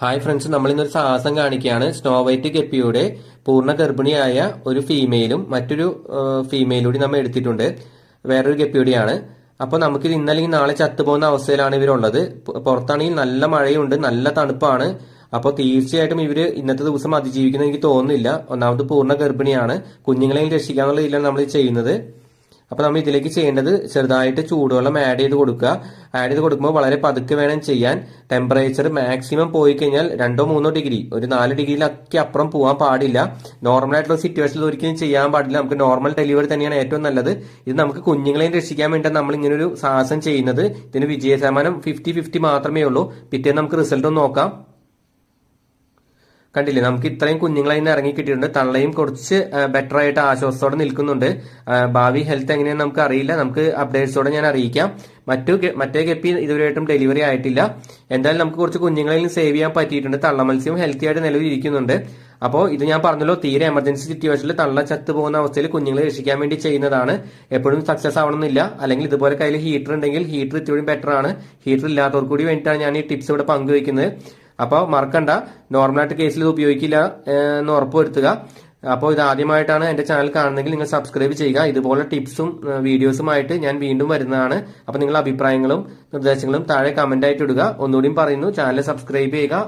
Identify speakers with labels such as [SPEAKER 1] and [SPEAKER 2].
[SPEAKER 1] Hi friends, നമ്മൾ ഇന്നൊരു സാഹസം കാണിക്കുകയാണ്. സ്നോ വൈറ്റ് ഗപ്പിയുടെ പൂർണ്ണ ഗർഭിണിയായ ഒരു ഫീമെയിലും മറ്റൊരു ഫീമെയിലൂടെ നമ്മൾ എടുത്തിട്ടുണ്ട്. വേറൊരു ഗപ്പിയുടെയാണ്. അപ്പോൾ നമുക്കിത് ഇന്നല്ലെങ്കിൽ നാളെ ചത്തുപോകുന്ന അവസ്ഥയിലാണ് ഇവരുള്ളത്. പുറത്താണെങ്കിൽ നല്ല മഴയുണ്ട്, നല്ല തണുപ്പാണ്. അപ്പോൾ തീർച്ചയായിട്ടും ഇവര് ഇന്നത്തെ ദിവസം അതിജീവിക്കുന്ന എനിക്ക് തോന്നുന്നില്ല. ഒന്നാമത് പൂർണ്ണ ഗർഭിണിയാണ്. കുഞ്ഞുങ്ങളെയും രക്ഷിക്കാന്നുള്ള രീതിയിലാണ് നമ്മൾ ചെയ്യുന്നത്. അപ്പൊ നമ്മൾ ഇതിലേക്ക് ചെയ്യേണ്ടത് ചെറുതായിട്ട് ചൂടുവെള്ളം ആഡ് ചെയ്ത് കൊടുക്കുക. ആഡ് ചെയ്ത് കൊടുക്കുമ്പോൾ വളരെ പതുക്കെ വേണം ചെയ്യാൻ. ടെമ്പറേച്ചർ മാക്സിമം പോയി കഴിഞ്ഞാൽ 2-3 ഡിഗ്രി, ഒരു 4 ഡിഗ്രിയിലൊക്കെ അപ്പുറം പോകാൻ പാടില്ല. നോർമൽ ആയിട്ടുള്ള സിറ്റുവേഷനിൽ ഒരിക്കലും ചെയ്യാൻ പാടില്ല. നമുക്ക് നോർമൽ ഡെലിവറി തന്നെയാണ് ഏറ്റവും നല്ലത്. ഇത് നമുക്ക് കുഞ്ഞുങ്ങളെയും രക്ഷിക്കാൻ വേണ്ടിയാണ് നമ്മൾ ഇങ്ങനെ ഒരു സാഹസം ചെയ്യുന്നത്. ഇതിന് വിജയശതമാനം 50-50 മാത്രമേ ഉള്ളൂ. പിറ്റേന്ന് നമുക്ക് റിസൾട്ട് ഒന്ന് നോക്കാം. കണ്ടില്ലേ, നമുക്ക് ഇത്രയും കുഞ്ഞുങ്ങളെ ഇന്ന് ഇറങ്ങി കിട്ടിയിട്ടുണ്ട്. തള്ളയും കുറച്ച് ബെറ്റർ ആയിട്ട് ആശ്വാസത്തോടെ നിൽക്കുന്നുണ്ട്. ഭാവി ഹെൽത്ത് എങ്ങനെയാണെന്ന് നമുക്ക് അറിയില്ല. നമുക്ക് അപ്ഡേറ്റ്സോടെ ഞാൻ അറിയിക്കാം. മറ്റേ ഗപ്പി ഇതുവരെയായിട്ടും ഡെലിവറി ആയിട്ടില്ല. എന്തായാലും നമുക്ക് കുറച്ച് കുഞ്ഞുങ്ങളെയും സേവ് ചെയ്യാൻ പറ്റിയിട്ടുണ്ട്. തള്ള മത്സ്യം ഹെൽത്തി ആയിട്ട് നിലവിലിരിക്കുന്നുണ്ട്. അപ്പോൾ ഇത് ഞാൻ പറഞ്ഞല്ലോ, തീരെ എമർജൻസി സിറ്റുവേഷനിൽ തള്ള ചത്തു പോകുന്ന അവസ്ഥയിൽ കുഞ്ഞുങ്ങളെ രക്ഷിക്കാൻ വേണ്ടി ചെയ്യുന്നതാണ്. എപ്പോഴും സക്സസ് ആവണമെന്നില്ല. അല്ലെങ്കിൽ ഇതുപോലെ കയ്യിൽ ഹീറ്റർ ഉണ്ടെങ്കിൽ ഹീറ്റർ ഇത്തിരി ബെറ്റർ ആണ്. ഹീറ്റർ ഇല്ലാത്തവർക്ക് കൂടി വേണ്ടിയിട്ടാണ് ഞാൻ ഈ ടിപ്സ് ഇവിടെ പങ്കുവയ്ക്കുന്നത്. അപ്പോൾ മറക്കണ്ട, നോർമലായിട്ട് കേസിൽ ഇത് ഉപയോഗിക്കില്ല എന്ന് ഉറപ്പുവരുത്തുക. അപ്പോൾ ഇത് ആദ്യമായിട്ടാണ് എന്റെ ചാനൽ കാണുന്നതെങ്കിൽ നിങ്ങൾ സബ്സ്ക്രൈബ് ചെയ്യുക. ഇതുപോലെ ടിപ്സും വീഡിയോസുമായിട്ട് ഞാൻ വീണ്ടും വരുന്നതാണ്. അപ്പോൾ നിങ്ങളുടെ അഭിപ്രായങ്ങളും നിർദ്ദേശങ്ങളും താഴെ കമന്റ് ആയിട്ട് ഇടുക. ഒന്നുകൂടിയും പറയുന്നു, ചാനൽ സബ്സ്ക്രൈബ് ചെയ്യുക.